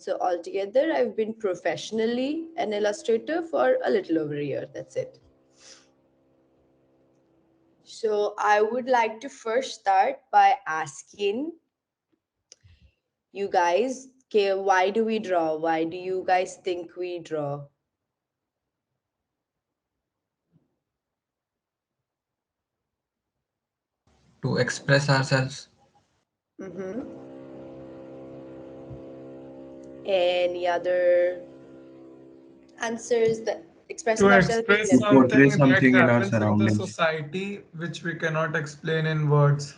So altogether, I've been professionally an illustrator for a little over a year. That's it. So I would like to first start by asking you guys, okay, why do we draw? Why do you guys think we draw? To express ourselves. Mm-hmm. Any other answers that To expressing ourselves in express To general? portray something that something in our happens in the surroundings. society which we cannot explain in words.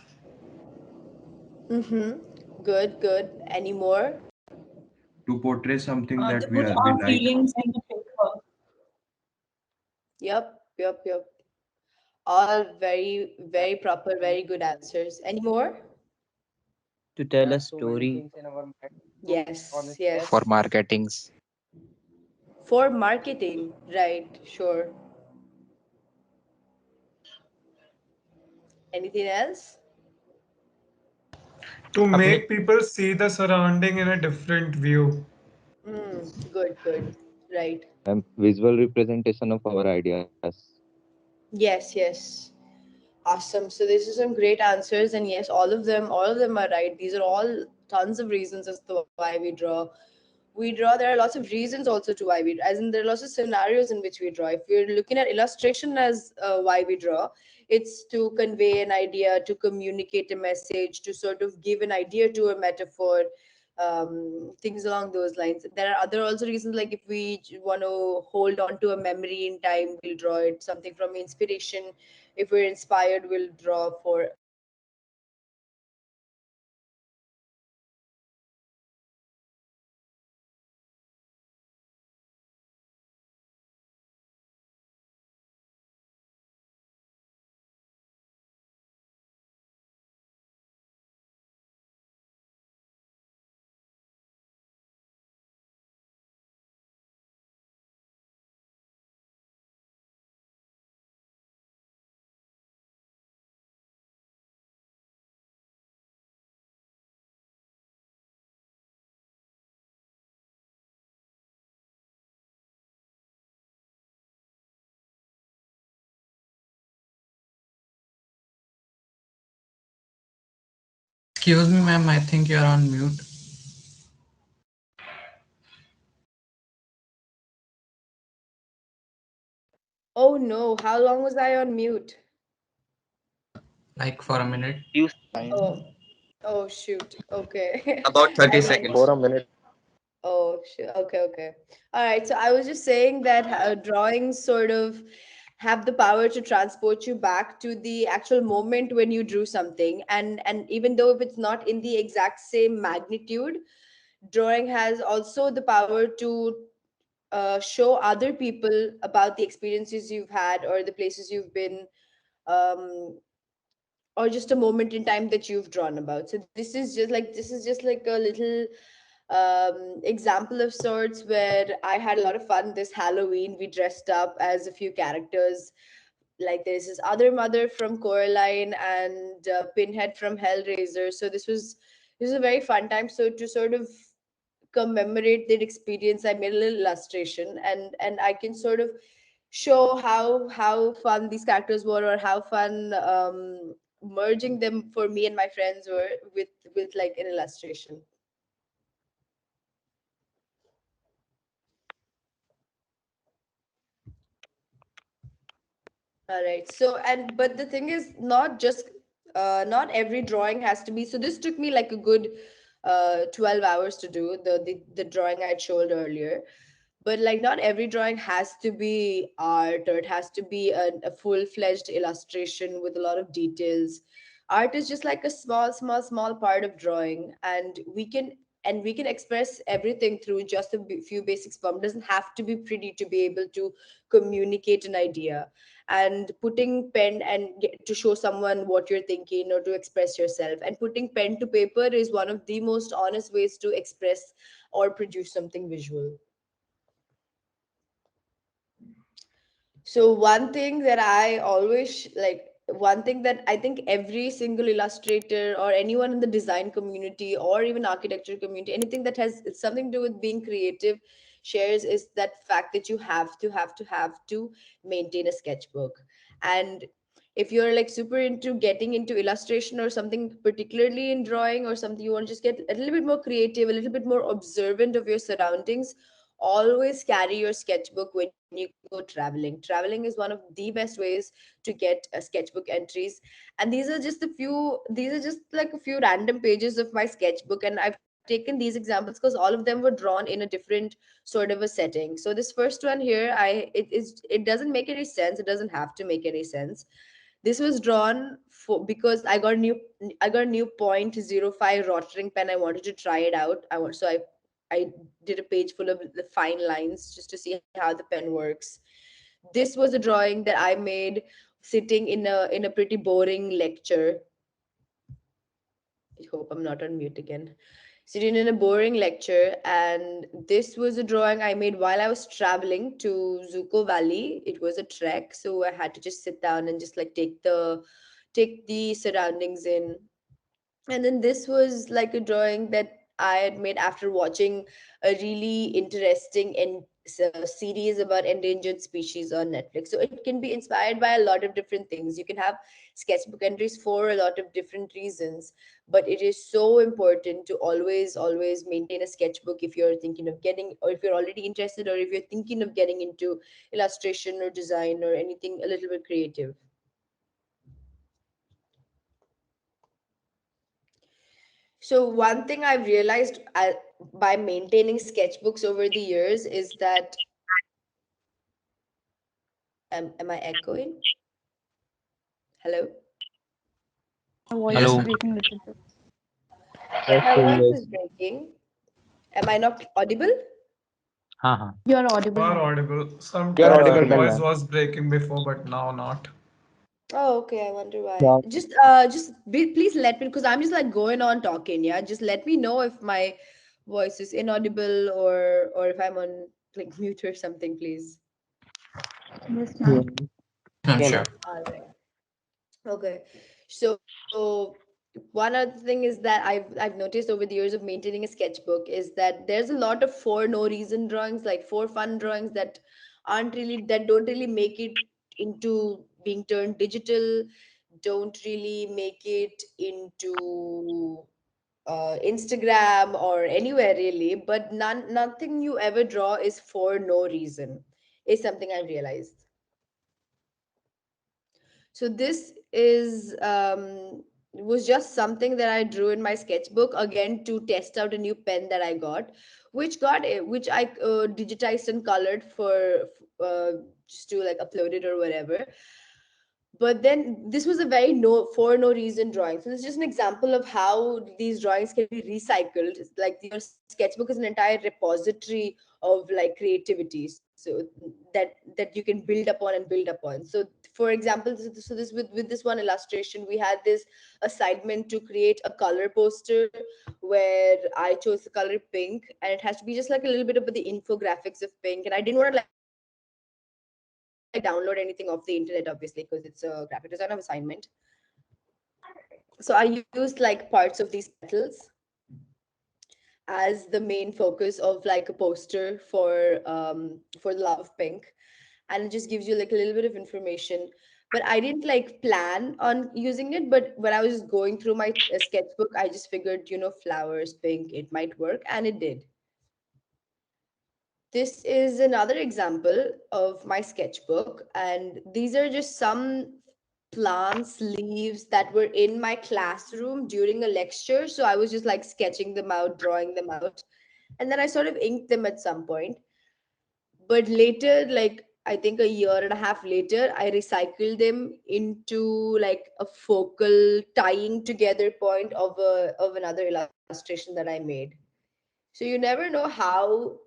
Mm-hmm. Good, good. Any more? To portray something They that put we our like. feelings in the paper. Yep, yep, yep. All very, very proper, very good answers. Any more? To tell a story. Yes, For yes. marketings. For marketing, right, sure. Anything else? To अपनी make people see the surrounding in a different view. Good, good. Right. And visual representation of our ideas. Yes, yes. Awesome. So this is some great answers, and yes, all of them are right. These are all tons of reasons as to why we draw. We draw. There are lots of reasons also to why we, as in there are lots of scenarios in which we draw. If we're looking at illustration as why we draw, it's to convey an idea, to communicate a message, to sort of give an idea to a metaphor, things along those lines. There are other also reasons, like if we want to hold on to a memory in time, we'll draw it. Something from inspiration, if we're inspired, we'll draw for a metaphor. Excuse me, ma'am, I think you're on mute. Oh no, how long was I on mute? Like for a minute. Few Oh, oh shoot. Okay. About I 30 didn't. For seconds. a minute. Oh, sure. Okay, okay. All right. So I was just saying that drawings sort of have the power to transport you back to the actual moment when you drew something, and even though if it's not in the exact same magnitude, drawing has also the power to show other people about the experiences you've had or the places you've been, um, or just a moment in time that you've drawn about. So this is just like a little example of sorts where I had a lot of fun this Halloween. We dressed up as a few characters. Like there's this other mother from Coraline and Pinhead from Hellraiser. So this was a very fun time. So to sort of commemorate that experience, I made a little illustration, and I can sort of show how fun these characters were, or how fun merging them for me and my friends were with like an illustration. All right. So, and but the thing is, not every drawing has to be. So this took me like a good 12 hours to do the drawing I showed earlier. But like not every drawing has to be art, or it has to be a full-fledged illustration with a lot of details. Art is just like a small part of drawing, and we can express everything through just a few basic form. It doesn't have to be pretty to be able to communicate an idea. And putting pen and to show someone what you're thinking or to express yourself, and putting pen to paper is one of the most honest ways to express or produce something visual. So one thing that I always like one thing that I think every single illustrator or anyone in the design community or even architecture community, anything that has something to do with being creative, shares is that fact that you have to maintain a sketchbook. And if you're like super into getting into illustration or something, particularly in drawing or something, you want to just get a little bit more creative, a little bit more observant of your surroundings, always carry your sketchbook when you go traveling. Traveling is one of the best ways to get sketchbook entries. And these are just like a few random pages of my sketchbook, and I've taken these examples because all of them were drawn in a different sort of a setting. So this first one here, it doesn't make any sense, it doesn't have to make any sense. This was drawn for because I got a new .05 rotring pen. I wanted to try it out. I did a page full of the fine lines just to see how the pen works. This was a drawing that I made sitting in a pretty boring lecture. I hope I'm not on mute again. Sitting in a boring lecture, and this was a drawing I made while I was traveling to Zuko Valley. It was a trek, so I had to just sit down and just like take the surroundings in. And then this was like a drawing that I had made after watching a really interesting series about endangered species on Netflix. So it can be inspired by a lot of different things. You can have sketchbook entries for a lot of different reasons, but it is so important to always maintain a sketchbook if you're thinking of getting, or if you're already interested, or if you're thinking of getting into illustration or design or anything a little bit creative. So one thing I've realized by maintaining sketchbooks over the years is that am I echoing? Hello? Your voice Yes, is Hello. ma'am. breaking a little bit. Yes, My so voice yes. is breaking. Am I not audible? हाँ हाँ. You are You audible are now. audible. You're Sometimes your audible, Okay. voice ma'am. was breaking before, but now not. Oh, okay. I wonder why. Yeah. Please let me, because I'm just like going on talking. Yeah, just let me know if my voice is inaudible, or if I'm on like mute or something, please. Yes, Yeah. ma'am. Yes, ma'am, Okay, sure. ma'am. All right. Okay. So one other thing is that I've noticed over the years of maintaining a sketchbook is that there's a lot of for no reason drawings, like for fun drawings that don't really make it into being turned digital, don't really make it into Instagram or anywhere really, but nothing you ever draw is for no reason, is something I've realized. So this is was just something that I drew in my sketchbook again to test out a new pen that I got, which I digitized and colored uh, just to like upload it or whatever. But then this was a very for no reason drawing. So this is just an example of how these drawings can be recycled. It's like your sketchbook is an entire repository of like creativity, so that you can build upon and build upon. So for example, so this with this one illustration, we had this assignment to create a color poster where I chose the color pink, and it has to be just like a little bit of the infographics of pink. And I didn't want to like download anything off the internet, obviously, because it's a graphic design of assignment. So I used like parts of these petals as the main focus of like a poster for the love of pink, and it just gives you like a little bit of information. But I didn't like plan on using it, but when I was going through my sketchbook, I just figured, flowers, pink, it might work, and it did. This is another example of my sketchbook, and these are just some plants, leaves that were in my classroom during a lecture. So I was just like sketching them out, drawing them out, and then I sort of inked them at some point. But later, like I think a year and a half later, I recycled them into like a focal tying together point of another illustration that I made. So you never know how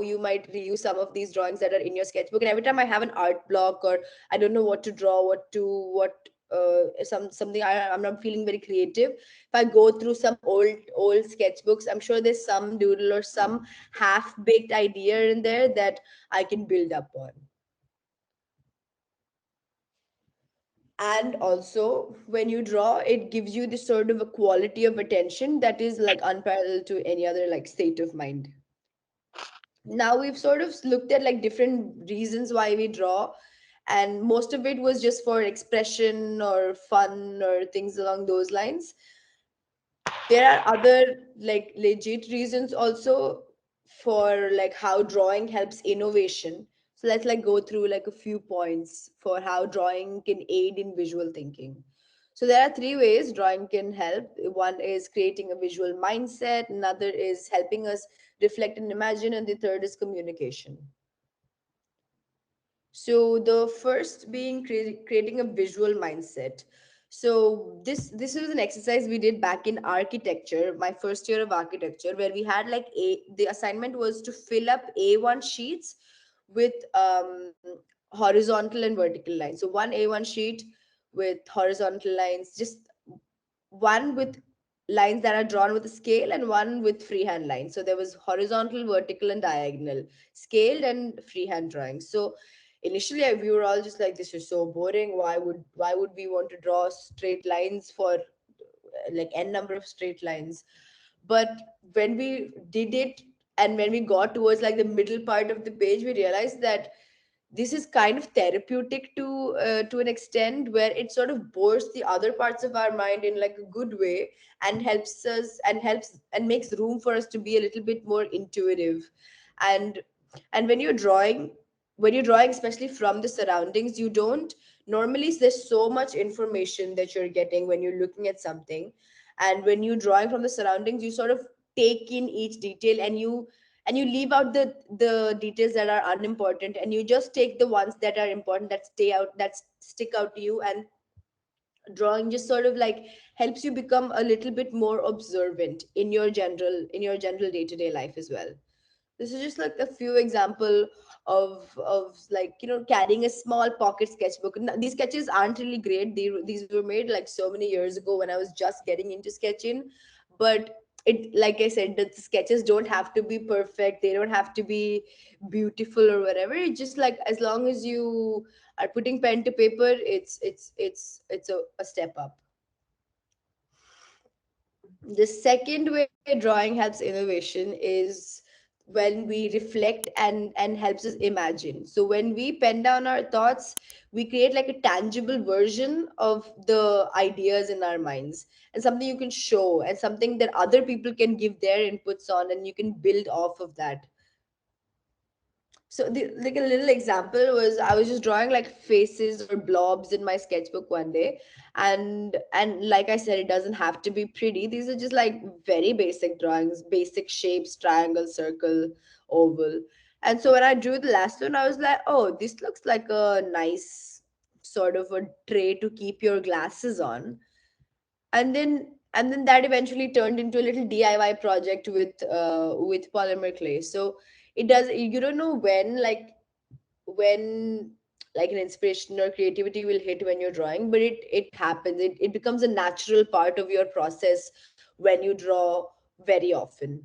you might reuse some of these drawings that are in your sketchbook. And every time I have an art block, or I don't know what to draw, what something I'm not feeling very creative, if I go through some old sketchbooks, I'm sure there's some doodle or some half baked idea in there that I can build up on. And also, when you draw, it gives you this sort of a quality of attention that is like unparalleled to any other like state of mind. Now we've sort of looked at like different reasons why we draw, and most of it was just for expression or fun or things along those lines. There are other like legit reasons also for like how drawing helps innovation. So let's like go through like a few points for how drawing can aid in visual thinking. So there are three ways drawing can help. One is creating a visual mindset, another is helping us reflect and imagine, and the third is communication. So the first being creating a visual mindset. So this was an exercise we did back in architecture, my first year of architecture, where we had like a the assignment was to fill up A1 sheets with horizontal and vertical lines. So one A1 sheet with horizontal lines, just one with lines that are drawn with a scale and one with freehand lines. So there was horizontal, vertical, and diagonal, scaled and freehand drawings. So initially we were all just like, this is so boring. Why would we want to draw straight lines for like n number of straight lines? But when we did it, and when we got towards like the middle part of the page, we realized that this is kind of therapeutic to an extent, where it sort of bores the other parts of our mind in like a good way, and helps and makes room for us to be a little bit more intuitive. And and when you're drawing especially from the surroundings, you don't normally, there's so much information that you're getting when you're looking at something. And when you're drawing from the surroundings, you sort of take in each detail, and you leave out the details that are unimportant, and you just take the ones that are important, that stick out to you. And drawing just sort of like helps you become a little bit more observant in your general day-to-day life as well. This is just like a few example of like, carrying a small pocket sketchbook. These sketches aren't really great. These were made like so many years ago when I was just getting into sketching. But it, like I said, the sketches don't have to be perfect, they don't have to be beautiful or whatever. It's just like, as long as you are putting pen to paper, it's a step up. The second way drawing helps innovation is when we reflect and helps us imagine. So when we pen down our thoughts, we create like a tangible version of the ideas in our minds, and something you can show, and something that other people can give their inputs on, and you can build off of that. So like a little example was, I was just drawing like faces or blobs in my sketchbook one day. And like I said, it doesn't have to be pretty. These are just like very basic drawings, basic shapes, triangle, circle, oval. And so when I drew the last one, I was like, oh, this looks like a nice sort of a tray to keep your glasses on. And then that eventually turned into a little DIY project with polymer clay. So it does, you don't know when like an inspiration or creativity will hit when you're drawing, but it happens. It becomes a natural part of your process when you draw very often.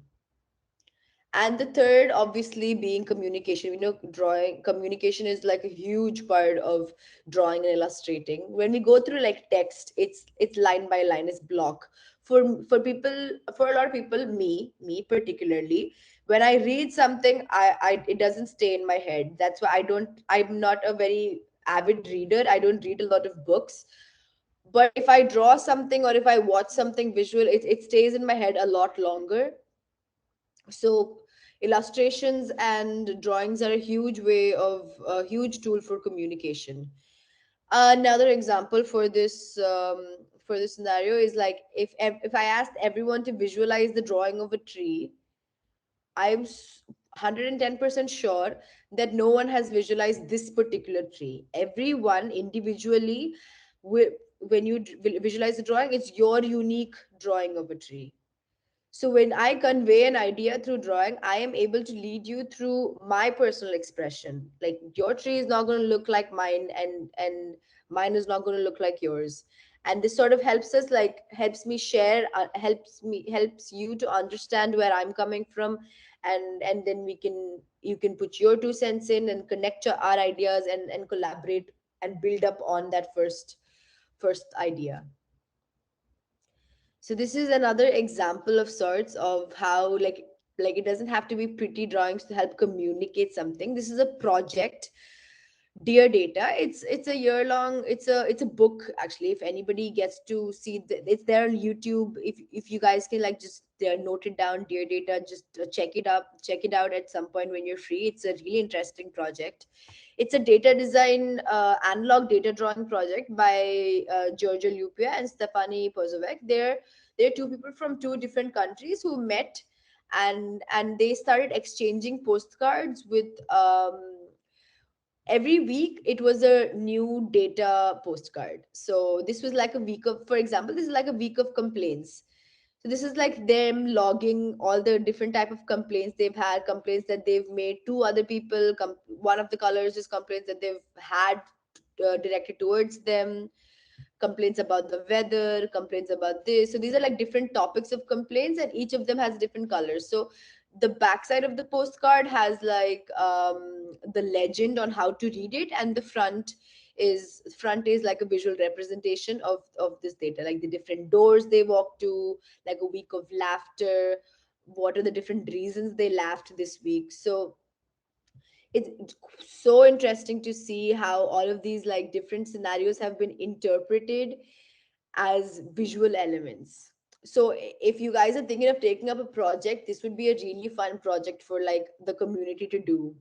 And the third, obviously, being communication. Drawing communication is like a huge part of drawing and illustrating. When we go through like text, it's line by line, it's block. For people, for a lot of people, me particularly, when I read something, I it doesn't stay in my head. That's why I'm not a very avid reader. I don't read a lot of books. But if I draw something, or if I watch something visual, it stays in my head a lot longer. So illustrations and drawings are a huge way of a huge tool for communication. Another example for this scenario is like, if I asked everyone to visualize the drawing of a tree, I'm 110% sure that no one has visualized this particular tree. Everyone individually, when you visualize the drawing, it's your unique drawing of a tree. So when I convey an idea through drawing, I am able to lead you through my personal expression. Like, your tree is not going to look like mine, and mine is not going to look like yours. And this sort of helps us, like, helps me share, helps you to understand where I'm coming from. And then you can put your 2 cents in and connect our ideas, and collaborate and build up on that first. first idea. So this is another example of sorts of how like it doesn't have to be pretty drawings to help communicate something. This is a project, Dear Data. It's a year long, it's a book actually. If anybody gets to see it's there on YouTube. If you guys can like just note it down, Dear Data, just check it out at some point when you're free. It's a really interesting project. It's a data design, analog data drawing project by Giorgio Lupia and Stefani Pozovec. They're two people from two different countries who met, and they started exchanging postcards with every week it was a new data postcard. So this was like a week of, for example, this is like a week of complaints. So this is like them logging all the different type of complaints they've had, complaints that they've made to other people. One of the colors is complaints that they've had directed towards them, complaints about the weather, complaints about this. So these are like different topics of complaints, and each of them has different colors. So the backside of the postcard has like the legend on how to read it, and the front is like a visual representation of this data, like the different doors they walk to, like a week of laughter, what are the different reasons they laughed this week. So it's so interesting to see how all of these like different scenarios have been interpreted as visual elements. So if you guys are thinking of taking up a project, this would be a really fun project for like the community to do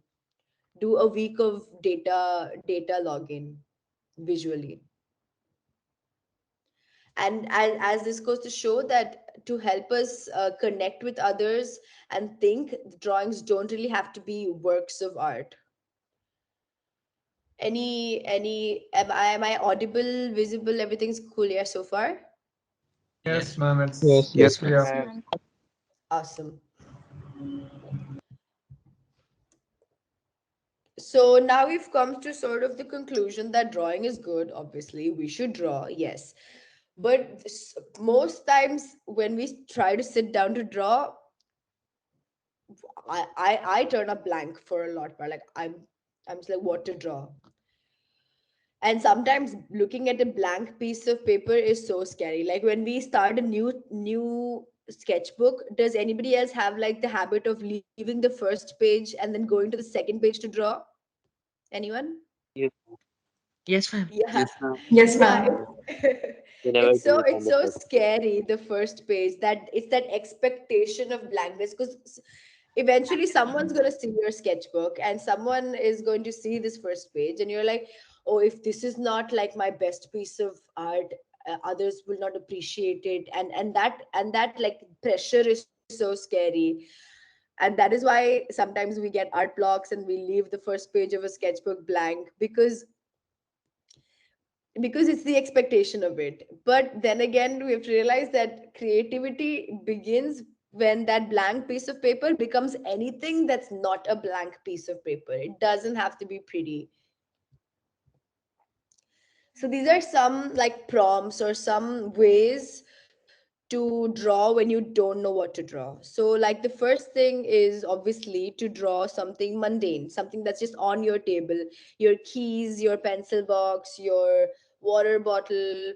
a week of data login visually. And as this goes to show that to help us connect with others and think, drawings don't really have to be works of art. Any am I audible, visible, everything's cool, yeah, so far? Yes, Yes. ma'am. It's Yes. Yes, clear. Yes, ma'am. Awesome. So now we've come to sort of the conclusion that drawing is good. Obviously we should draw, yes, but most times when we try to sit down to draw, I turn up blank for a lot, but like I'm just like, what to draw? And sometimes looking at a blank piece of paper is so scary. Like when we start a new sketchbook, does anybody else have like the habit of leaving the first page and then going to the second page to draw? Anyone? Yes. Yes, ma'am. Yeah. Yes, ma'am. Yes, Yeah, ma'am. We never it's do so it on it's the so first. scary, the first page, that it's that expectation of blankness, because eventually someone's going to see your sketchbook and someone is going to see this first page, and you're like, oh, if this is not like my best piece of art, others will not appreciate it, and that like pressure is so scary. And that is why sometimes we get art blocks and we leave the first page of a sketchbook blank, because it's the expectation of it. But then again, we have to realize that creativity begins when that blank piece of paper becomes anything that's not a blank piece of paper. It doesn't have to be pretty. So these are some like prompts or some ways to draw when you don't know what to draw. So like the first thing is obviously to draw something mundane, something that's just on your table, your keys, your pencil box, your water bottle.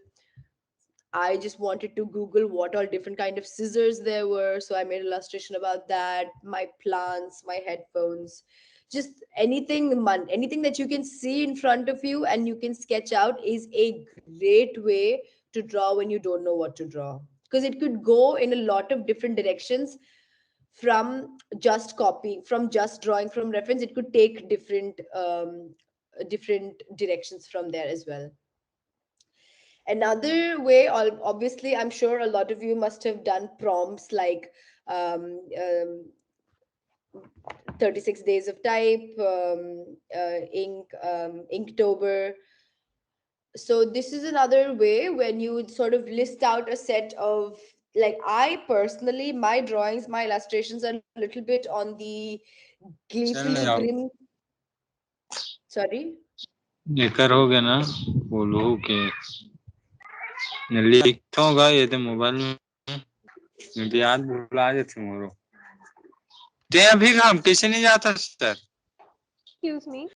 I just wanted to Google what all different kind of scissors there were, so I made an illustration about that. My plants, my headphones, just anything that you can see in front of you and you can sketch out is a great way to draw when you don't know what to draw, because it could go in a lot of different directions. From just drawing from reference, it could take different directions from there as well. Another way, obviously, I'm sure a lot of you must have done prompts like um, um, 36 days of type, Inktober. So this is another way when you would sort of list out a set of, like, I personally, my drawings, my illustrations are a little bit on the gleefully grim. Sorry. कर हो गया ना बोलो के लिखता होगा ये तो मोबाइल में मुझे याद भुला जाते मोरो ते अभी काम कैसे नहीं जाता sir Excuse me.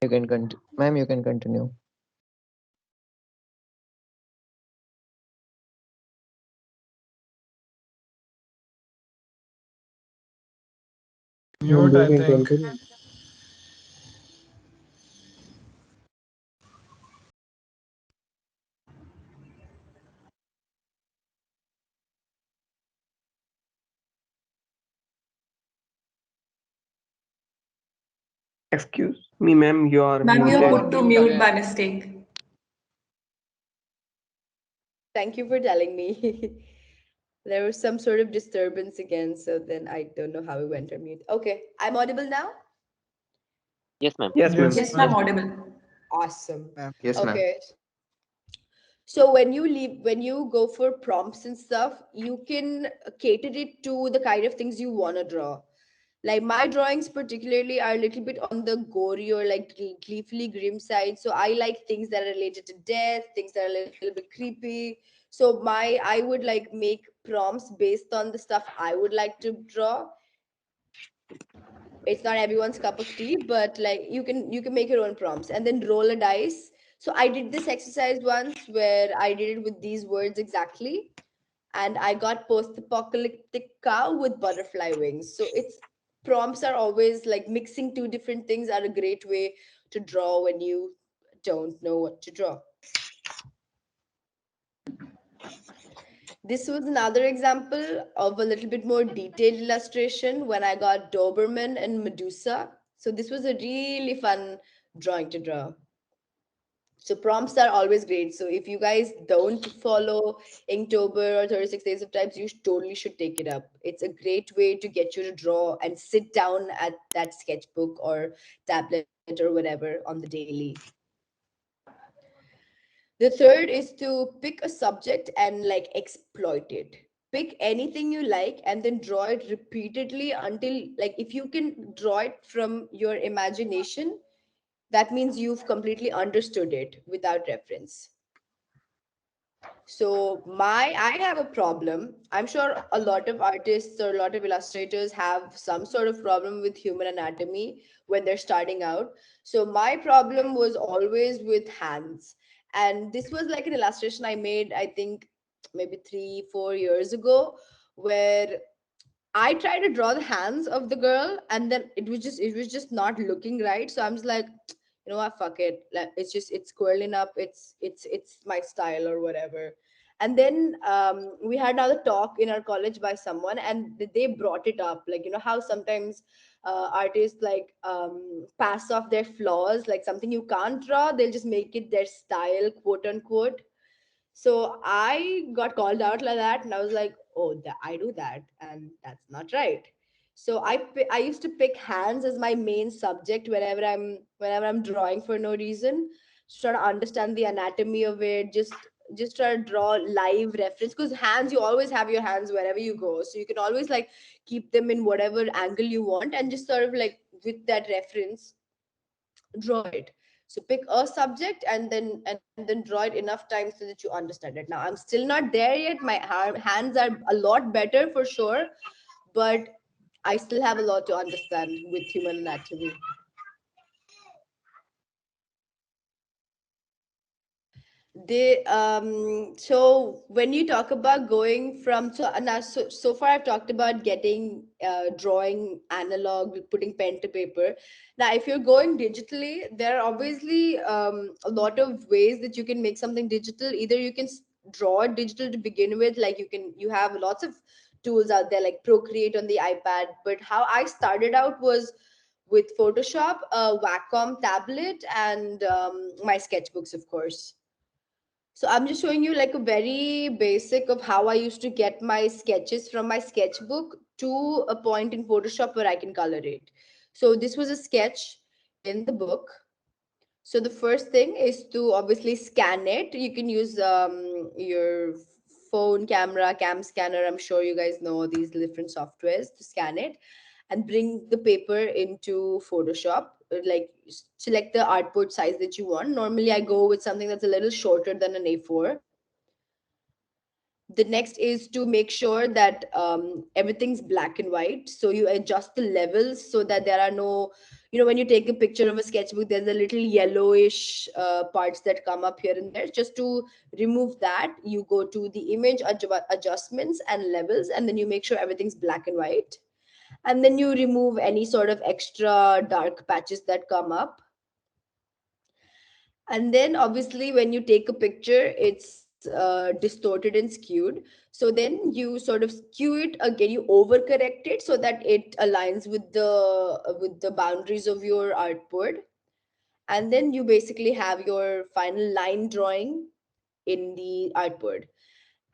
You can continue. Ma'am, you can continue. Mute, I think. Excuse me, ma'am, you are Ma'am, you're You muted. are put to mute mute by again. mistake. Thank you for telling me. There was some sort of disturbance again, so then I don't know how we went on mute. Okay, I'm audible now? Yes, ma'am. Yes, ma'am. Yes, Yes, ma'am, ma'am. audible. Awesome. Ma'am. Yes, ma'am. Okay. So when you go for prompts and stuff, you can cater it to the kind of things you want to draw. Like my drawings particularly are a little bit on the gory or like gleefully grim side. So I like things that are related to death, things that are a little bit creepy. So I would like make prompts based on the stuff I would like to draw. It's not everyone's cup of tea, but like you can make your own prompts and then roll a dice. So I did this exercise once where I did it with these words exactly, and I got post-apocalyptic cow with butterfly wings. So it's prompts are always like mixing two different things are a great way to draw when you don't know what to draw. This was another example of a little bit more detailed illustration when I got Doberman and Medusa. So this was a really fun drawing to draw. So prompts are always great. So if you guys don't follow Inktober or 36 Days of Types, you totally should take it up. It's a great way to get you to draw and sit down at that sketchbook or tablet or whatever on the daily. The third is to pick a subject and like exploit it. Pick anything you like and then draw it repeatedly until, like, if you can draw it from your imagination, that means you've completely understood it without reference. So I have a problem. I'm sure a lot of artists or a lot of illustrators have some sort of problem with human anatomy when they're starting out. So my problem was always with hands. And this was like an illustration I made, I think maybe 3 4 years ago, where I tried to draw the hands of the girl, and then it was just not looking right. So I'm just like, you know what, fuck it. Like, it's curling up. It's my style or whatever. And then we had another talk in our college by someone, and they brought it up. Like, you know how sometimes artists like pass off their flaws, like something you can't draw, they'll just make it their style, quote unquote. So I got called out like that, and I was like, "Oh, I do that, and that's not right." So I used to pick hands as my main subject whenever I'm drawing for no reason, to try to understand the anatomy of it. Just try to draw live reference, because hands, you always have your hands wherever you go, so you can always like keep them in whatever angle you want, and just sort of like with that reference draw it. So pick a subject and then draw it enough times so that you understand it. Now I'm still not there yet. My hands are a lot better for sure, but I still have a lot to understand with human anatomy. They so when you talk about going from, so far I've talked about getting drawing analog, putting pen to paper. Now if you're going digitally, there are obviously a lot of ways that you can make something digital. Either you can draw it digital to begin with, like you have lots of tools out there like Procreate on the iPad, but how I started out was with Photoshop, a Wacom tablet, and my sketchbooks, of course. So I'm just showing you like a very basic of how I used to get my sketches from my sketchbook to a point in Photoshop where I can color it. So this was a sketch in the book. So the first thing is to obviously scan it. You can use your phone camera, cam scanner. I'm sure you guys know these different softwares to scan it, and bring the paper into Photoshop. Like select the artboard size that you want. Normally, I go with something that's a little shorter than an A4. The next is to make sure that everything's black and white, so you adjust the levels so that there are no, when you take a picture of a sketchbook, there's a little yellowish parts that come up here and there. Just to remove that, you go to the image adjustments and levels, and then you make sure everything's black and white, and then you remove any sort of extra dark patches that come up. And then obviously when you take a picture, it's distorted and skewed. So then you sort of skew it again, you overcorrect it so that it aligns with the boundaries of your artboard. And then you basically have your final line drawing in the artboard.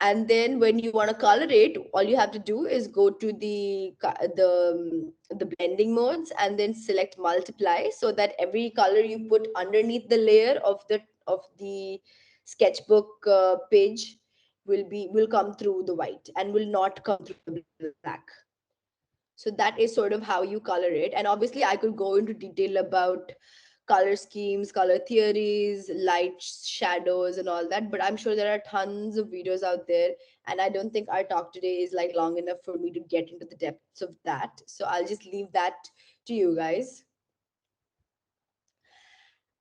And then when you want to color it, all you have to do is go to the blending modes and then select multiply, so that every color you put underneath the layer of the sketchbook page will come through the white and will not come through the black. So that is sort of how you color it. And obviously I could go into detail about color schemes, color theories, light shadows and all that, but I'm sure there are tons of videos out there, and I don't think our talk today is like long enough for me to get into the depths of that. So I'll just leave that to you guys.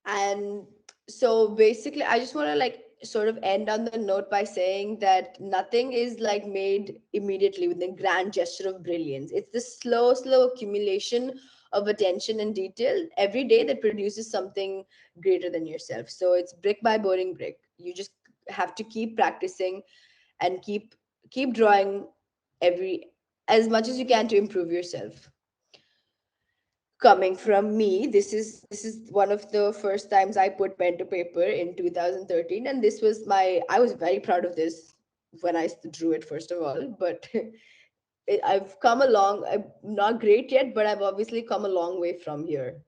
And so basically I just want to like sort of end on the note by saying that nothing is like made immediately with a grand gesture of brilliance. It's the slow accumulation of attention and detail every day that produces something greater than yourself. So it's brick by boring brick. You just have to keep practicing and keep drawing every as much as you can to improve yourself. Coming from me, this is one of the first times I put pen to paper in 2013, and this was I was very proud of this when I drew it, first of all. But I've come along. I'm not great yet, but I've obviously come a long way from here.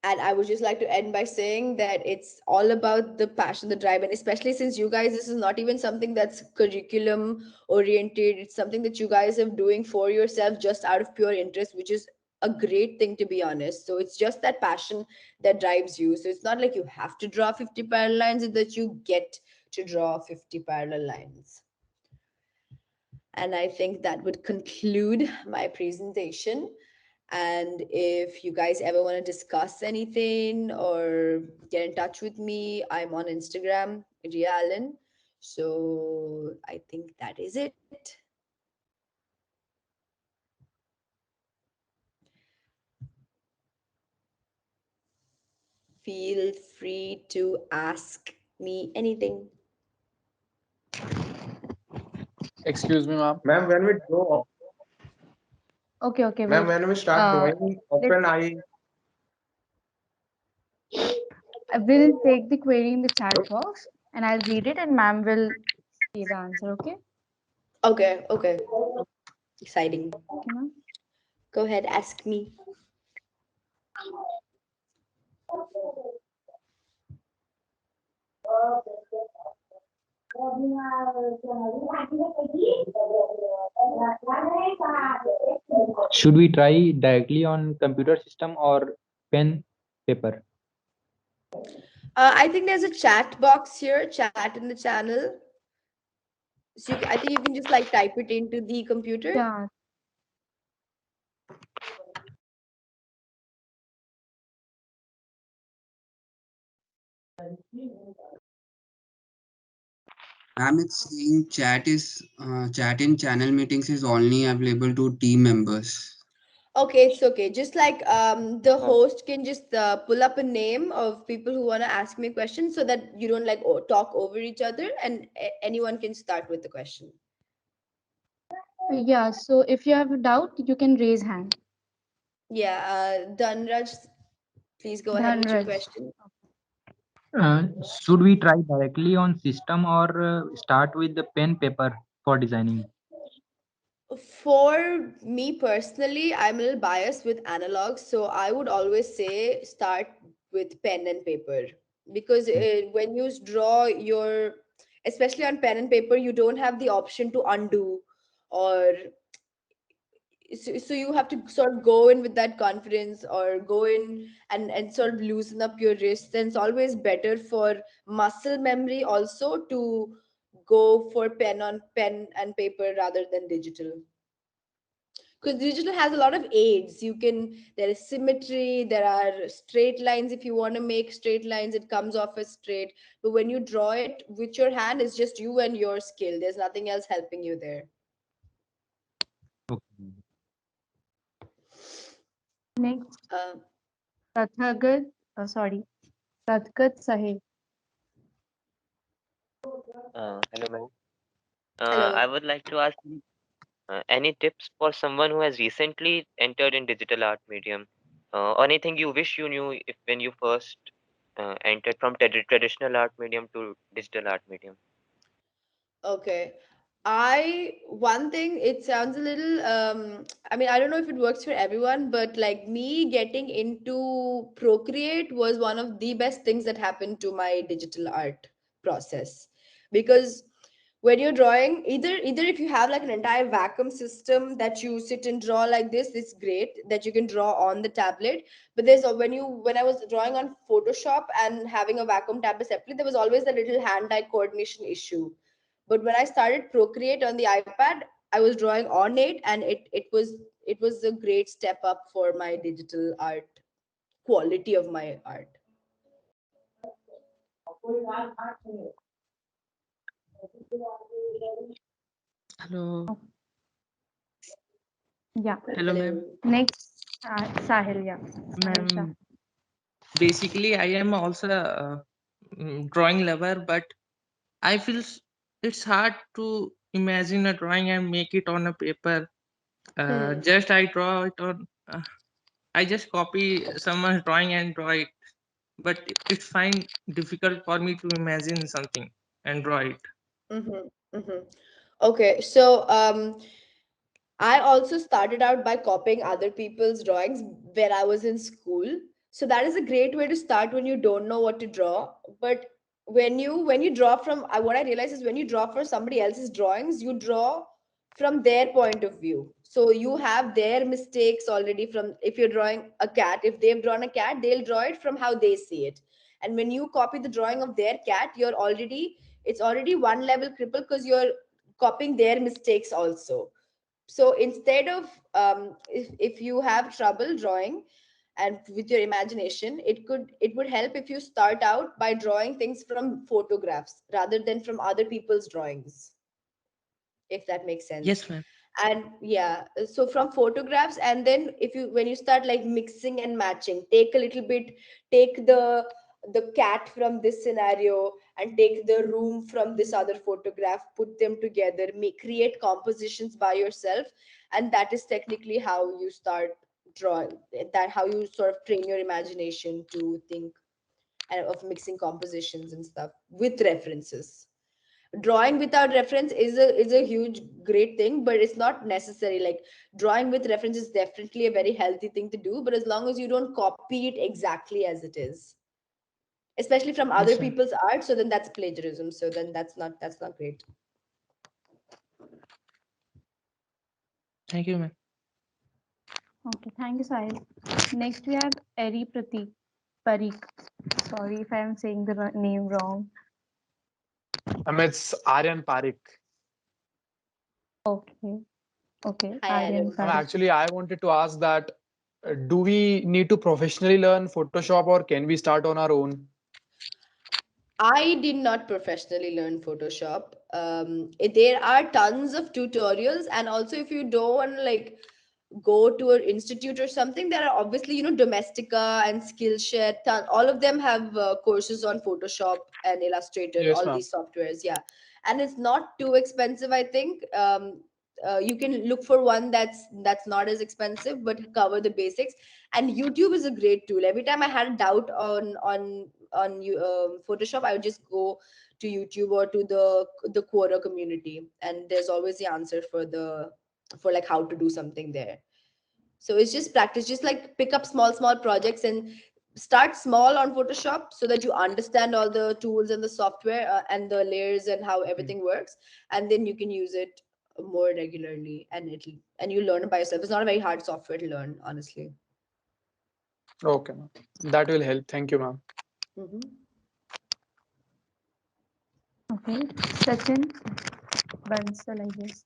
And I would just like to end by saying that it's all about the passion, the drive, and especially since you guys, this is not even something that's curriculum oriented. It's something that you guys are doing for yourself just out of pure interest, which is a great thing, to be honest. So it's just that passion that drives you. So it's not like you have to draw 50 parallel lines, it's that you get to draw 50 parallel lines. And I think that would conclude my presentation. And if you guys ever want to discuss anything or get in touch with me, I'm on Instagram, Ria Allen. So I think that is it. Feel free to ask me anything. Excuse me, ma'am. Ma'am, when we draw, Okay, ma'am, wait. when we start drawing, Let's, often I I will take the query in the chat box and I'll read it and ma'am will see the answer, okay? Okay. Exciting. Okay, ma'am. Go ahead, ask me. Should we try directly on computer system or pen paper? I think there's a chat box here, chat in the channel. So I think you can just like type it into the computer. Yeah. It's saying chat in channel meetings is only available to team members. Okay, it's okay. Just like the host can just pull up a name of people who want to ask me questions, so that you don't like talk over each other, and anyone can start with the question. Yeah, so if you have a doubt, you can raise hand. Yeah, Dhanraj, please go ahead with your Dhanraj. question. Should we try directly on system or start with the pen paper for designing? For me personally, I'm a little biased with analog, so I would always say start with pen and paper, because when you draw your, especially on pen and paper, you don't have the option to undo, or so you have to sort of go in with that confidence, or go in and sort of loosen up your wrists. And it's always better for muscle memory also to go for pen and paper rather than digital, because digital has a lot of aids. There is symmetry, there are straight lines. If you want to make straight lines, it comes off as straight, but when you draw it with your hand, it's just you and your skill. There's nothing else helping you there. Okay. Next, uh, Tathagat, Tatgat Sahib. Hello, ma'am. I Hello. would like to ask any tips for someone who has recently entered in digital art medium, or anything you wish you knew if when you first entered from traditional art medium to digital art medium. Okay. One thing, it sounds a little, I mean, I don't know if it works for everyone, but like me getting into Procreate was one of the best things that happened to my digital art process. Because when you're drawing, either if you have like an entire vacuum system that you sit and draw like this, it's great that you can draw on the tablet. But when I was drawing on Photoshop and having a vacuum tablet separately, there was always a little hand-eye coordination issue. But when I started Procreate on the iPad, I was drawing on it, and it was a great step up for my digital art, quality of my art. Hello. Yeah. Hello, ma'am. Hello. Next, Sahil. Yeah. Sahil Shah. Ma'am, basically, I am also a drawing lover, but I feel it's hard to imagine a drawing and make it on a paper. Just I draw it on. I just copy someone's drawing and draw it, but it's fine difficult for me to imagine something and draw it. Mm-hmm. Mm-hmm. Okay, so I also started out by copying other people's drawings when I was in school. So that is a great way to start when you don't know what to draw. But when you draw from what I realize is when you draw from somebody else's drawings, you draw from their point of view. So you have their mistakes already. From if you're drawing a cat, if they've drawn a cat, they'll draw it from how they see it. And when you copy the drawing of their cat, it's already one level crippled because you're copying their mistakes also. So instead of if you have trouble drawing and with your imagination, it would help if you start out by drawing things from photographs rather than from other people's drawings, if that makes sense. Yes, ma'am. And yeah, so from photographs, and then if you when you start like mixing and matching, take a little bit, take the cat from this scenario and take the room from this other photograph, put them together, create compositions by yourself. And that is technically how you start drawing, that how you sort of train your imagination to think, and of mixing compositions and stuff with references. Drawing without reference is a huge great thing, but it's not necessary. Like, drawing with reference is definitely a very healthy thing to do, but as long as you don't copy it exactly as it is, especially from other Yes, ma'am. people's art, so then that's plagiarism, so then that's not great. Thank you, ma'am. Okay, thank you, Sahil. Next, we have Eri Parik. Sorry if I am saying the name wrong. It's Aryan Parik. Okay, okay, Hi, Aryan Aaron. Parik. Actually, I wanted to ask that do we need to professionally learn Photoshop or can we start on our own? I did not professionally learn Photoshop. There are tons of tutorials, and also if you don't want to like go to an institute or something, there are obviously Domestika and Skillshare. All of them have courses on Photoshop and Illustrator, Yes, all ma'am. these softwares. Yeah, and it's not too expensive. I think you can look for one that's not as expensive but cover the basics. And YouTube is a great tool. Every time I had a doubt on Photoshop, I would just go to YouTube or to the Quora community, and there's always the answer for like how to do something there. So it's just practice, just like pick up small projects and start small on Photoshop so that you understand all the tools and the software, and the layers and how Hmm. everything works, and then you can use it more regularly, and you learn it by yourself. It's not a very hard software to learn, honestly. Okay, ma'am. That will help. Thank you, ma'am. Hmm. Okay, Okay, Sachin Bansal, I guess.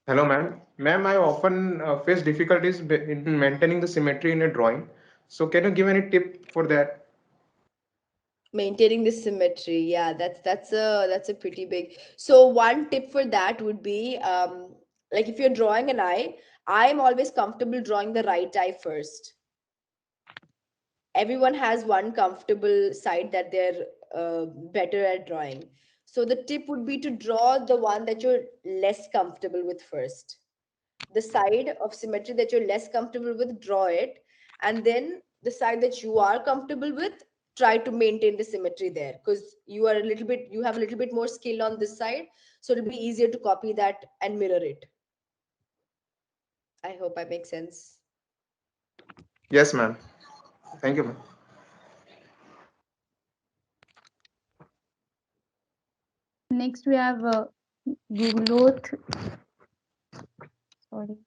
Hello, ma'am. Ma'am, I often face difficulties in maintaining the symmetry in a drawing. So, can you give any tip for that? Maintaining the symmetry, yeah, that's a pretty big. So one tip for that would be, like if you're drawing an eye, I'm always comfortable drawing the right eye first. Everyone has one comfortable side that they're better at drawing. So the tip would be to draw the one that you're less comfortable with first. The side of symmetry that you're less comfortable with, draw it. And then the side that you are comfortable with, try to maintain the symmetry there, because you have a little bit more skill on this side. So it'll be easier to copy that and mirror it. I hope I make sense. Yes, ma'am. Thank you, ma'am. Next, we have Google. Sorry.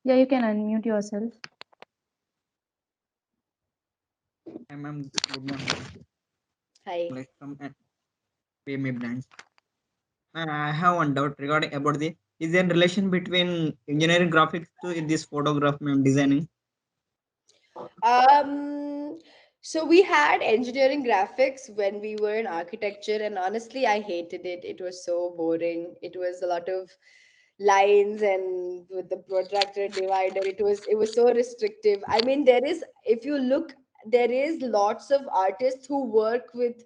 Yeah, you can unmute yourself. Hi, ma'am. Good morning. Hi. Like from PMA branch. I have one doubt regarding about the is there a relation between engineering graphics to this photograph, ma'am, designing? Um, so we had engineering graphics when we were in architecture, and honestly, I hated it. It was so boring. It was a lot of lines and with the protractor divider. It was so restrictive. I mean, if you look, there is lots of artists who work with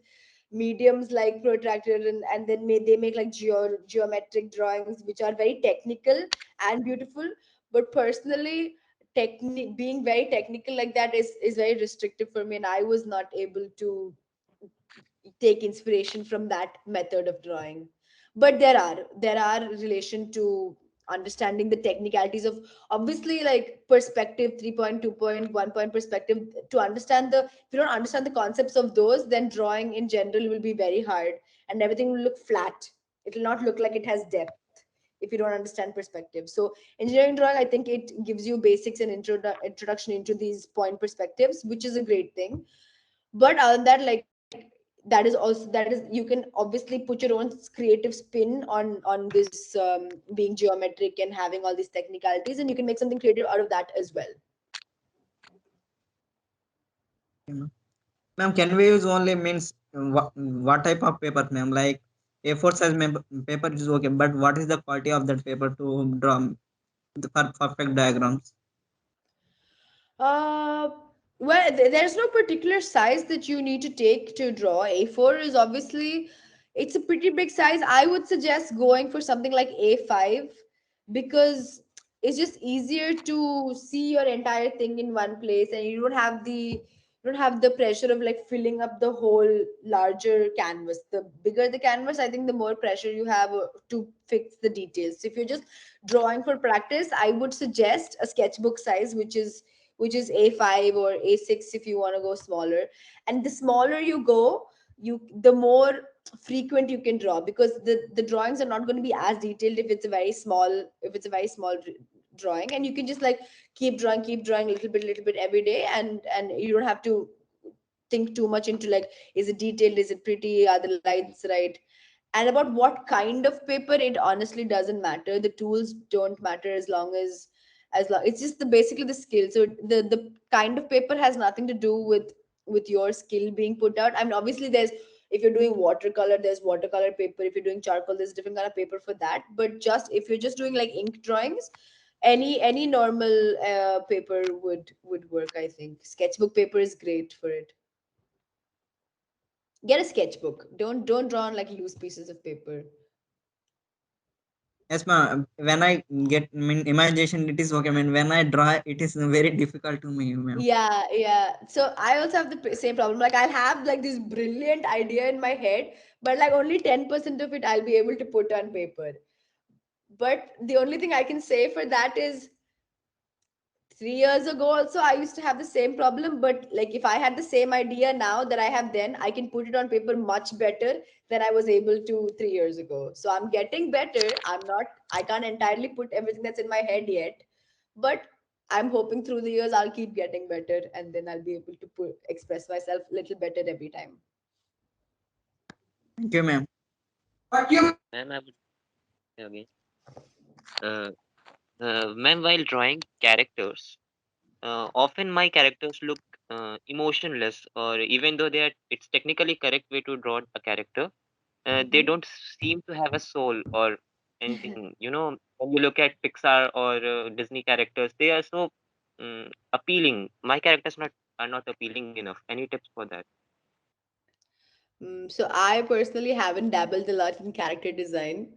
mediums like protractor, and then they make like geometric drawings which are very technical and beautiful. But personally, being very technical like that is very restrictive for me, and I was not able to take inspiration from that method of drawing. But there are relation to understanding the technicalities of, obviously, like perspective, 3 point, 2 point, 1 point perspective. To understand the If you don't understand the concepts of those, then drawing in general will be very hard, and everything will look flat. It will not look like it has depth if you don't understand perspective. So engineering drawing, I think it gives you basics and introduction into these point perspectives, which is a great thing. But other than that, like, that is you can obviously put your own creative spin on this, being geometric and having all these technicalities, and you can make something creative out of that as well. Okay, ma'am. Ma'am, can we use only means what type of paper, ma'am? Like A4 size paper is okay, but what is the quality of that paper to draw the perfect diagrams? Uh, well, there's no particular size that you need to take to draw. A4 is obviously, it's a pretty big size. I would suggest going for something like A5, because it's just easier to see your entire thing in one place, and you don't have the pressure of like filling up the whole larger canvas. The bigger the canvas, I think the more pressure you have to fix the details. So if you're just drawing for practice, I would suggest a sketchbook size, which is A5 or A6 if you want to go smaller. And the smaller you go, the more frequent you can draw, because the drawings are not going to be as detailed if it's a very small drawing, and you can just like keep drawing a little bit every day, and you don't have to think too much into like, is it detailed, is it pretty, are the lines right? And about what kind of paper, it honestly doesn't matter. The tools don't matter, as long it's just basically the skill. So the kind of paper has nothing to do with your skill being put out. I mean, obviously, if you're doing watercolor, there's watercolor paper. If you're doing charcoal, there's different kind of paper for that. But just if you're just doing like ink drawings, any normal paper would work. I think sketchbook paper is great for it. Get a sketchbook. Don't draw on like loose pieces of paper. Yes, ma'am. When I get mean imagination, it is okay. I mean, when I draw, it is very difficult to me, ma'am. Yeah. So I also have the same problem. Like, I'll have like this brilliant idea in my head, but like only 10% of it I'll be able to put on paper. But the only thing I can say for that is, 3 years ago also I used to have the same problem. But like, if I had the same idea now that I have then, I can put it on paper much better than I was able to 3 years ago. So I'm getting better. I can't entirely put everything that's in my head yet, but I'm hoping through the years I'll keep getting better, and then I'll be able to express myself a little better every time. Thank you, ma'am. Ma'am, I would say again. Uh, Ma'am, while drawing characters, often my characters look emotionless, or even though it's technically correct way to draw a character, they Mhm. don't seem to have a soul or anything. You know, when you look at Pixar or Disney characters, they are so appealing. My characters not are not appealing enough. Any tips for that? So I personally haven't dabbled a lot in character design,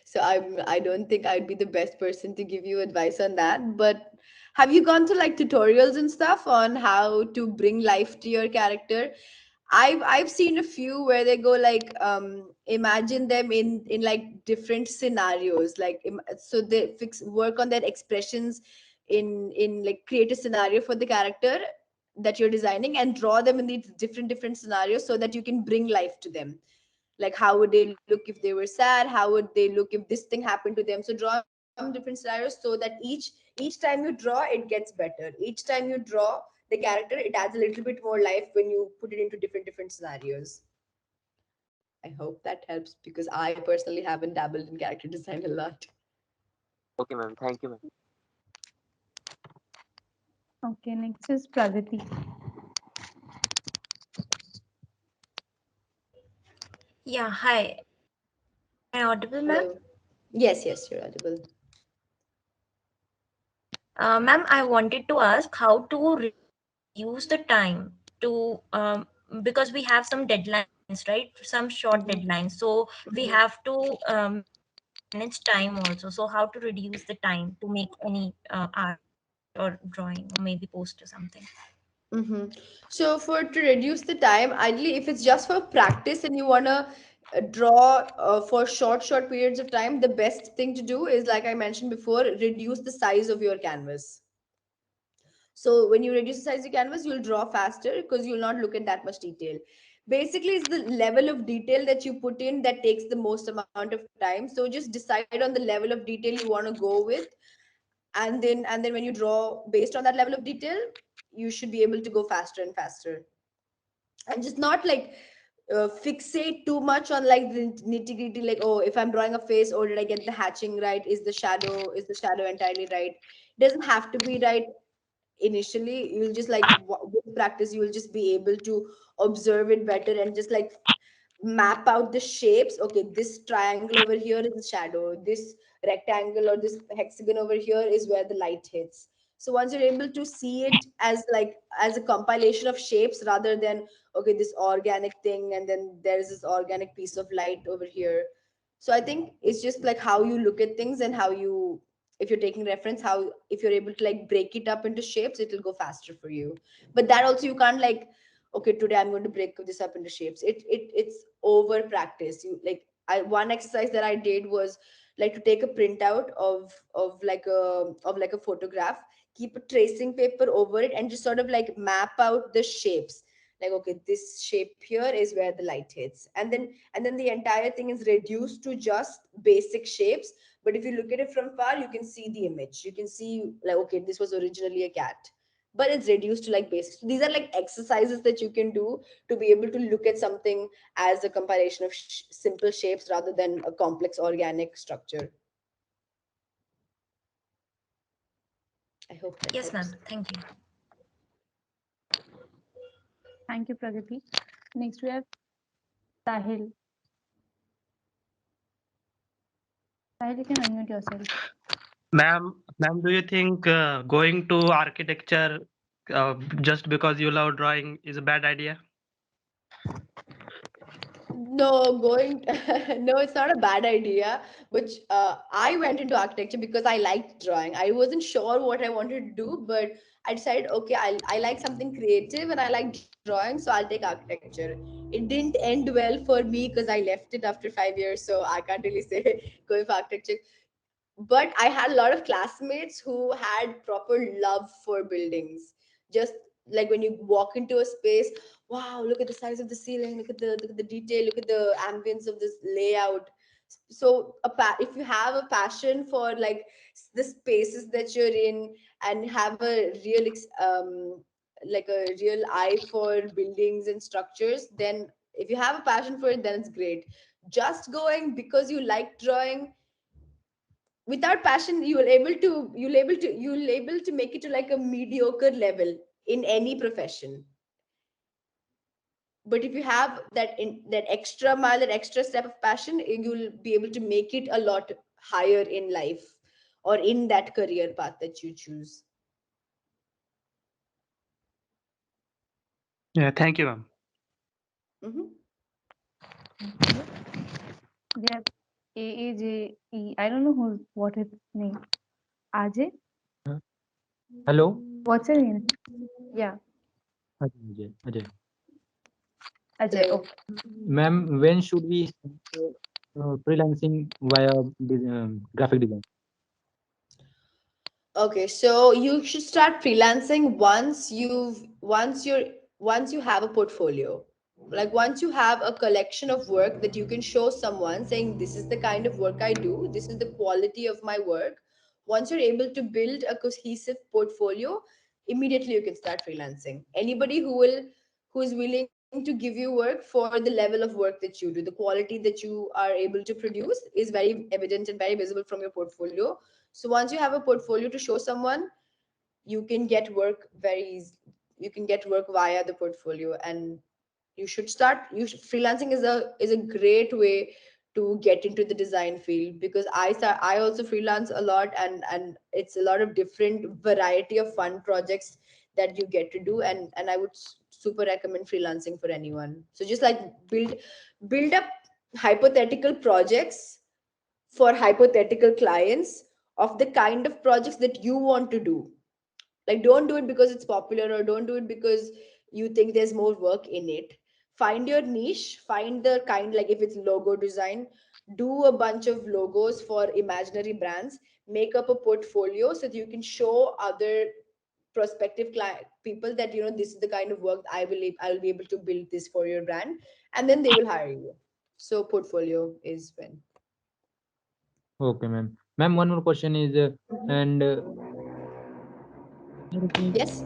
so I don't think I'd be the best person to give you advice on that. But have you gone to like tutorials and stuff on how to bring life to your character? I've seen a few where they go like imagine them in like different scenarios, like so they fix work on their expressions in like create a scenario for the character that you're designing and draw them in these different scenarios so that you can bring life to them. Like how would they look if they were sad, how would they look if this thing happened to them. So draw them different scenarios so that each time you draw it gets better. Each time you draw the character it adds a little bit more life when you put it into different scenarios. I hope that helps because I personally haven't dabbled in character design a lot. Okay, ma'am. Thank you, ma'am. Okay, next is Pragati. Yeah, hi. Am I audible, ma'am? Hello. Yes, you're audible. Ma'am, I wanted to ask how to reduce the time to because we have some deadlines, right? Some short deadlines. So we have to manage time also. So how to reduce the time to make any art or drawing or maybe post or something? Mm-hmm. So for to reduce the time, ideally, if it's just for practice and you wanna draw for short periods of time, the best thing to do is, like I mentioned before, reduce the size of your canvas. So when you reduce the size of your canvas, you'll draw faster because you'll not look at that much detail. Basically, it's the level of detail that you put in that takes the most amount of time. So just decide on the level of detail you want to go with, and then when you draw based on that level of detail, you should be able to go faster and faster, and just not like fixate too much on like the nitty gritty, like, oh, if I'm drawing a face, or did I get the hatching right, is the shadow entirely right. It doesn't have to be right initially. You'll just like with practice you will just be able to observe it better and just like map out the shapes. Okay, this triangle over here is the shadow, this rectangle or this hexagon over here is where the light hits. So once you're able to see it as like as a compilation of shapes rather than, okay, this organic thing and then there's this organic piece of light over here. So I think it's just like how you look at things and how you, if you're taking reference, how if you're able to like break it up into shapes, it will go faster for you. But that also you can't like, okay, today I'm going to break this up into shapes. It's over practice. You like, I one exercise that I did was like to take a printout of like a photograph, keep a tracing paper over it, and just sort of like map out the shapes. Like, okay, this shape here is where the light hits, and then the entire thing is reduced to just basic shapes. But if you look at it from far, you can see the image. You can see like, okay, this was originally a cat, but it's reduced to like basics. So these are like exercises that you can do to be able to look at something as a compilation of simple shapes rather than a complex organic structure. I hope that Yes, ma'am. helps. Thank you. Thank you, Pragati. Next we have Sahil. Sahil, you can unmute yourself. Ma'am, do you think going to architecture just because you love drawing is a bad idea? No, going no, it's not a bad idea. Which I went into architecture because I liked drawing. I wasn't sure what I wanted to do, but I decided, okay, I like something creative and I like drawing, so I'll take architecture. It didn't end well for me because I left it after 5 years, so I can't really say going for architecture. But I had a lot of classmates who had proper love for buildings. Just like when you walk into a space, wow, look at the size of the ceiling, look at the detail, look at the ambience of this layout. So if you have a passion for like the spaces that you're in and have a real like a real eye for buildings and structures, then If you have a passion for it, then it's great. Just going because you like drawing without passion, you'll able to make it to like a mediocre level in any profession. But if you have that extra mile, that extra step of passion, you'll be able to make it a lot higher in life or in that career path that you choose. Yeah, thank you, ma'am. Hmm. We have AAJE. I don't know what his name. Ajay? Hello. What's your name? Yeah, Ajay. Ajay. Ajay. So, Okay. Ma'am, when should we start freelancing via graphic design? okay, so you should start freelancing once you have a portfolio. Like once you have a collection of work that you can show someone saying this is the kind of work I do, this is the quality of my work. Once you're able to build a cohesive portfolio, immediately you can start freelancing. Anybody who is willing to give you work for the level of work that you do, the quality that you are able to produce is very evident and very visible from your portfolio. So once you have a portfolio to show someone, you can get work very easy. You can get work via the portfolio, and you should start. Freelancing is a great way to get into the design field, because I also freelance a lot, and it's a lot of different variety of fun projects that you get to do, and I would super recommend freelancing for anyone. So just like build up hypothetical projects for hypothetical clients of the kind of projects that you want to do. Like, don't do it because it's popular, or don't do it because you think there's more work in it. Find your niche, find the kind, like if it's logo design, do a bunch of logos for imaginary brands, make up a portfolio so that you can show other prospective client people that this is the kind of work I will be able to build this for your brand, and then they will hire you. So portfolio is when. Okay, ma'am. Ma'am, one more question is, and Yes.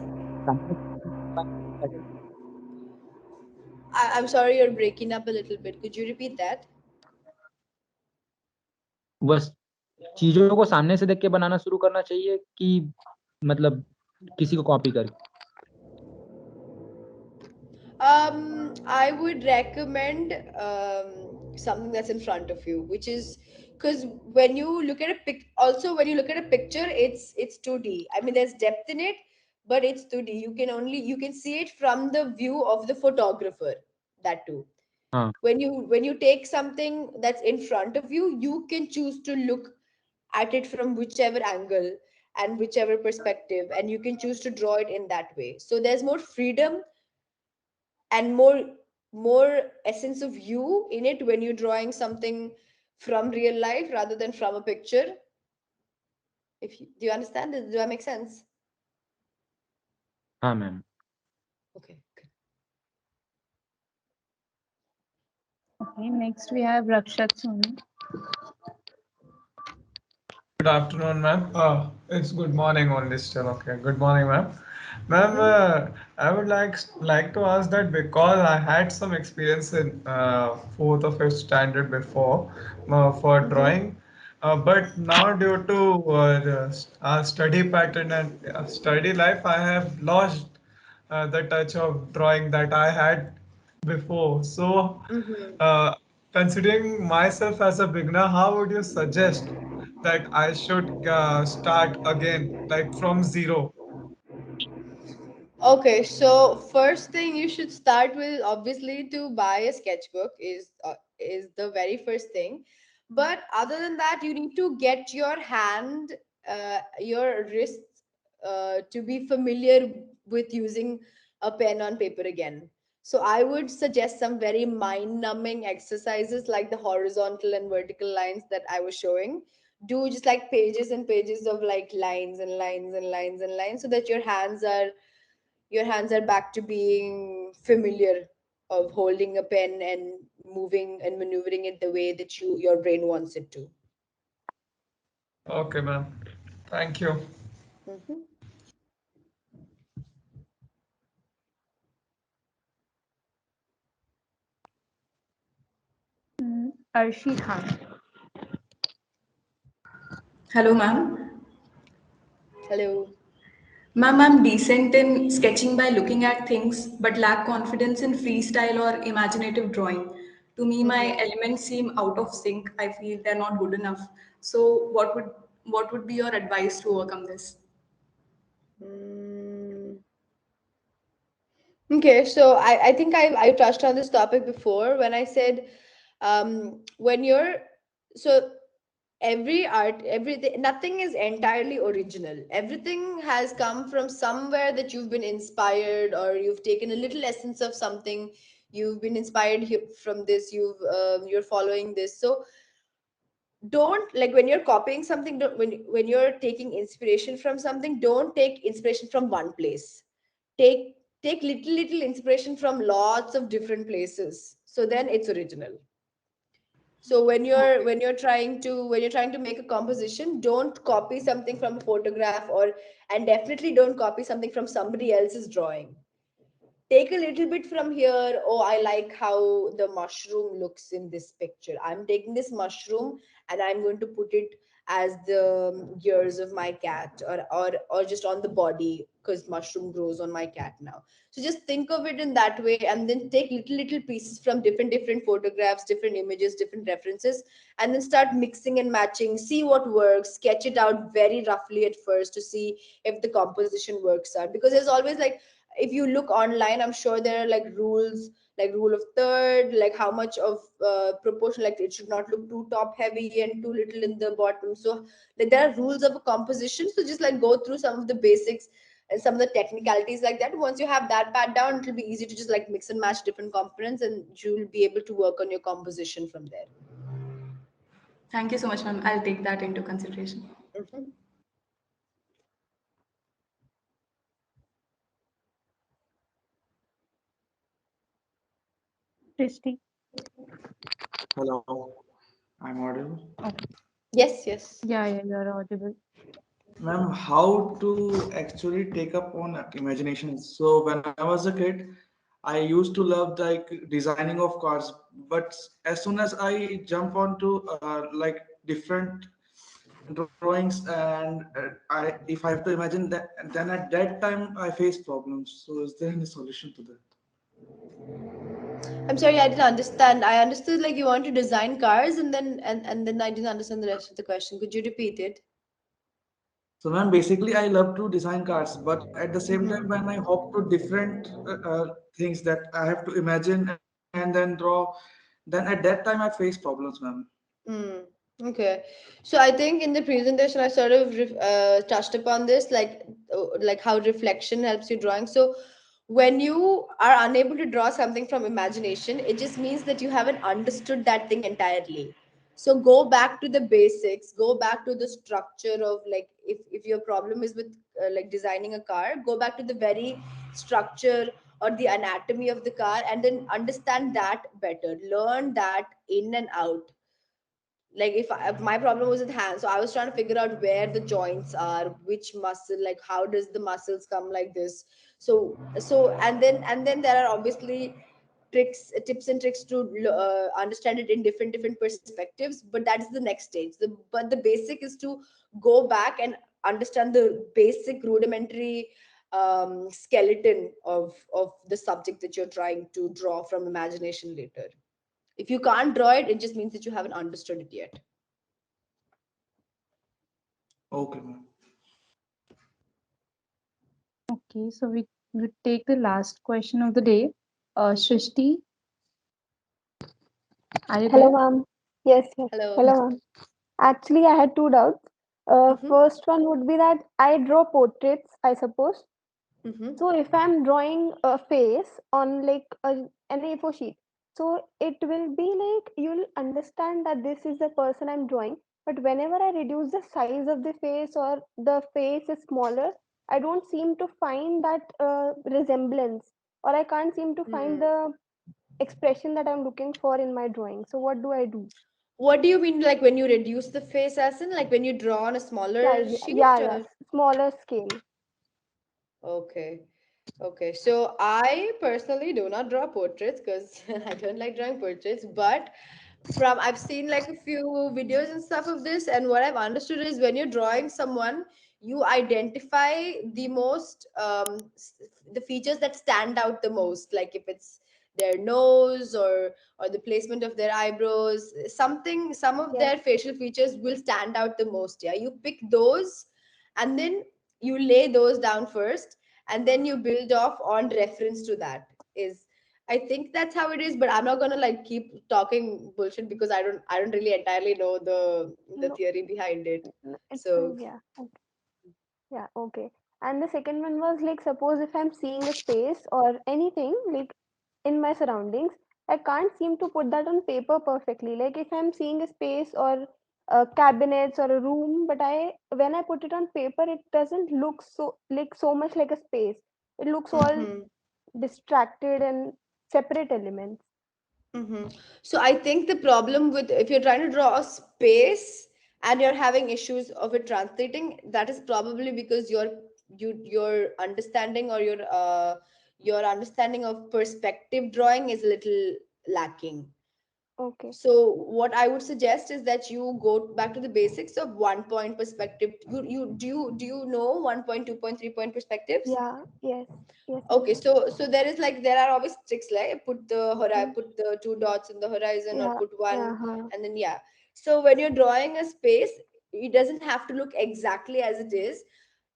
I'm sorry, you're breaking up a little bit. Could you repeat that? बस चीजों को सामने से देख के बनाना शुरू करना चाहिए कि मतलब किसी को कॉपी करके? I would recommend something that's in front of you, which is because when you look at when you look at a picture, it's 2D. I mean, there's depth in it, but it's 2D. You can see it from the view of the photographer. That too. हाँ. When you take something that's in front of you, you can choose to look at it from whichever angle and whichever perspective, and you can choose to draw it in that way. So there's more freedom and more essence of you in it when you're drawing something from real life rather than from a picture. Do you understand? Do I make sense? हाँ, ma'am. Okay, good. Okay, next we have Rakshat Soni. Good afternoon, ma'am. It's good morning only still. Okay, good morning, ma'am. Ma'am, I would like to ask that because I had some experience in fourth or fifth standard before for drawing, but now due to our study pattern and study life, I have lost the touch of drawing that I had before. So, Mm-hmm. uh, considering myself as a beginner, how would you suggest that I should start again, like from zero? Okay, so first thing you should start with, obviously, to buy a sketchbook is the very first thing. But other than that, you need to get your wrists to be familiar with using a pen on paper again. So I would suggest some very mind-numbing exercises like the horizontal and vertical lines that I was showing. Do just like pages and pages of like lines and lines and lines and lines, so that your hands are back to being familiar of holding a pen and moving and maneuvering it the way that your brain wants it to. Okay, ma'am. Thank you. Mhm. Arshi Khan. Hello, ma'am. Hello. Ma'am, I'm decent in sketching by looking at things, but lack confidence in freestyle or imaginative drawing. To me, my Mm-hmm. elements seem out of sync. I feel they're not good enough. So, what would be your advice to overcome this? Mm. Okay, so I think I touched on this topic before when I said when you're so every art everything nothing is entirely original. Everything has come from somewhere that you've been inspired or you've taken a little essence of something. You've been inspired from this. You're following this. So don't like when you're copying something. Don't, when you're taking inspiration from something, don't take inspiration from one place. Take little inspiration from lots of different places, so then it's original. So when you're trying to make a composition, don't copy something from a photograph, or and definitely don't copy something from somebody else's drawing. Take a little bit from here. Oh, I like how the mushroom looks in this picture. I'm taking this mushroom and I'm going to put it as the ears of my cat, or just on the body, because mushroom grows on my cat now. So just think of it in that way, and then take little pieces from different photographs, different images, different references, and then start mixing and matching. See what works. Sketch it out very roughly at first to see if the composition works out, because there's always like, if you look online, I'm sure there are like rules, like rule of third, like how much of proportion, like it should not look too top heavy and too little in the bottom. So like there are rules of a composition, so just like go through some of the basics and some of the technicalities like that. Once you have that part down, it'll be easy to just like mix and match different components, and you'll be able to work on your composition from there. Thank you so much, ma'am. I'll take that into consideration. Mhm. Christy. Hello, I'm audible. Okay. Yes, yes. Yeah, you're audible. Ma'am, how to actually take up on imagination? So when I was a kid, I used to love like designing of cars, but as soon as I jump onto like different drawings and I if I have to imagine that, then at that time I face problems. So is there any solution to that? I'm sorry, I didn't understand. I understood like you want to design cars, and then I didn't understand the rest of the question. Could you repeat it? So, ma'am, basically, I love to design cars, but at the same time, Mhm. when I hop to different things that I have to imagine and then draw, then at that time I face problems, ma'am. Mm, okay. So I think in the presentation I sort of touched upon this, like how reflection helps you drawing. So when you are unable to draw something from imagination, it just means that you haven't understood that thing entirely. So go back to the basics, go back to the structure of, like, if your problem is with like designing a car, go back to the very structure or the anatomy of the car, and then understand that better. Learn that in and out. Like if my problem was with hands, so I was trying to figure out where the joints are, which muscle, like how does the muscles come like this. So and then there are obviously tips and tricks to understand it in different perspectives, but that is the next stage. But the basic is to go back and understand the basic rudimentary skeleton of the subject that you're trying to draw from imagination later. If you can't draw it, it just means that you haven't understood it yet. Okay, ma'am. Okay, so we take the last question of the day. Shrishti, are you Hello, there? ma'am. Yes, yes. Hello. Hello, ma'am. Actually, I had two doubts. Mm-hmm. First one would be that I draw portraits, I suppose. Mm-hmm. So if I'm drawing a face on like an A4 sheet, so it will be like you'll understand that this is the person I'm drawing. But whenever I reduce the size of the face or the face is smaller, I don't seem to find that resemblance, or I can't seem to find Hmm. the expression that I'm looking for in my drawing. So what do I do? What do you mean, like when you reduce the face, as in like when you draw on a Yeah, smaller yeah, sheet, yeah, yeah. or? Smaller scale. Okay. Okay. So I personally do not draw portraits because I don't like drawing portraits. But from I've seen like a few videos and stuff of this, and what I've understood is when you're drawing someone, you identify the most the features that stand out the most, like if it's their nose or the placement of their eyebrows, something, some of Yes. their facial features will stand out the most. Yeah, you pick those, and then you lay those down first, and then you build off on reference to that. Is I think that's how it is, but I'm not gonna like keep talking bullshit because I don't really entirely know the No, theory behind it. it's So yeah. Okay. Yeah, okay. And the second one was like, suppose if I'm seeing a space or anything like in my surroundings, I can't seem to put that on paper perfectly. Like if I'm seeing a space or cabinets or a room, but I when I put it on paper, it doesn't look so much like a space. It looks all mm-hmm. distracted and separate elements. Mm-hmm. So I think the problem with, if you're trying to draw a space and you're having issues of it translating, that is probably because your understanding or your understanding of perspective drawing is a little lacking. Okay. So what I would suggest is that you go back to the basics of 1 point perspective. You know 1 point, 2 point, 3 point perspectives? Yeah. Yes. Yes, I Okay, know. so there is like, there are always tricks like Mm. put the two dots in the horizon, or Yeah. put Yeah. one, Huh. and then yeah. So when you're drawing a space, it doesn't have to look exactly as it is.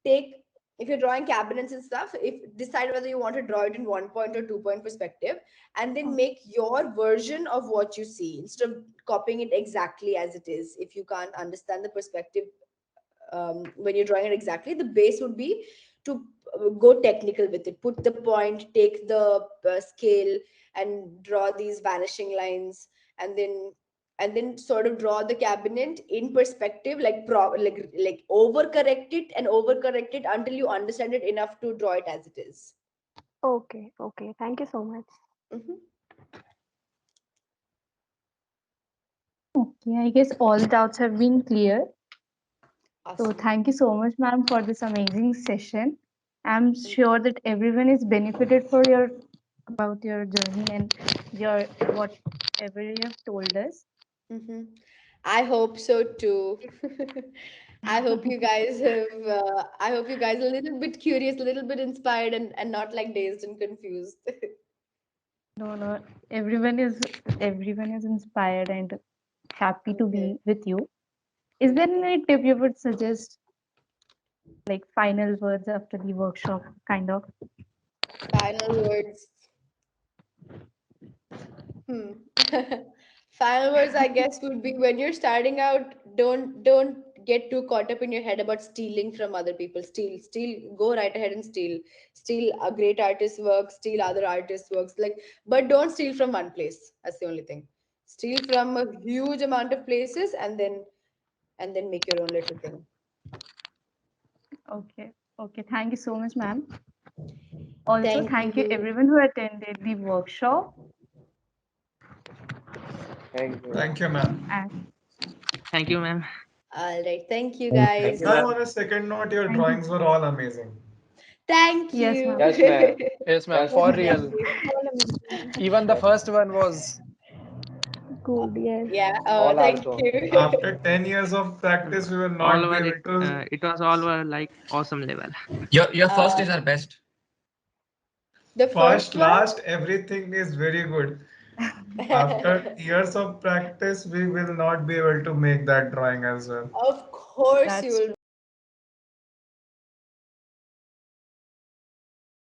Take, if you're drawing cabinets and stuff, if decide whether you want to draw it in 1 point or 2 point perspective, and then Okay. make your version of what you see instead of copying it exactly as it is. If you can't understand the perspective when you're drawing it exactly, the base would be to go technical with it, put the point, take the scale, and draw these vanishing lines, and then sort of draw the cabinet in perspective, like like overcorrect it and overcorrect it until you understand it enough to draw it as it is. Okay. Okay. Thank you so much. Mhm. Okay, I guess all doubts have been clear. So Awesome. thank you so much, ma'am, for this amazing session. I'm sure that everyone is benefited for your about your journey and your whatever you have told us. Hmm. I hope so too. I hope you guys have. I hope you guys are a little bit curious, a little bit inspired, and not like dazed and confused. No, no, everyone is inspired and happy to Okay. be with you. Is there Okay. any tip you would suggest, like final words after the workshop, kind of? Final words. Hmm. Final words, I guess, would be when you're starting out, don't get too caught up in your head about stealing from other people. Steal. Go right ahead and steal a great artist's work, steal other artists' works. Like, but don't steal from one place. That's the only thing. Steal from a huge amount of places, and then make your own little thing. Okay, okay. Thank you so much, ma'am. Also, Thank thank you you. everyone who attended the workshop. Thank you. Thank you, ma'am. And Thank you, ma'am. All right. Thank you, Thank you, guys. Ma'am, ma'am. on a second note, your thank you. drawings were all amazing. Thank Yes, you. ma'am. Yes, ma'am. Yes, ma'am. Yes, For Yes, ma'am. Thank real. ma'am. you. All amazing. Even the Yes, first one was Good. Yes. Yeah. all Thank also. you. After 10 years of practice, we will All not be over able it. to. It was all were like awesome level. Your first Uh, is our best. the First, first one. last, everything is very good. After years of practice, we will not be able to make that drawing as well. Of course, you That's will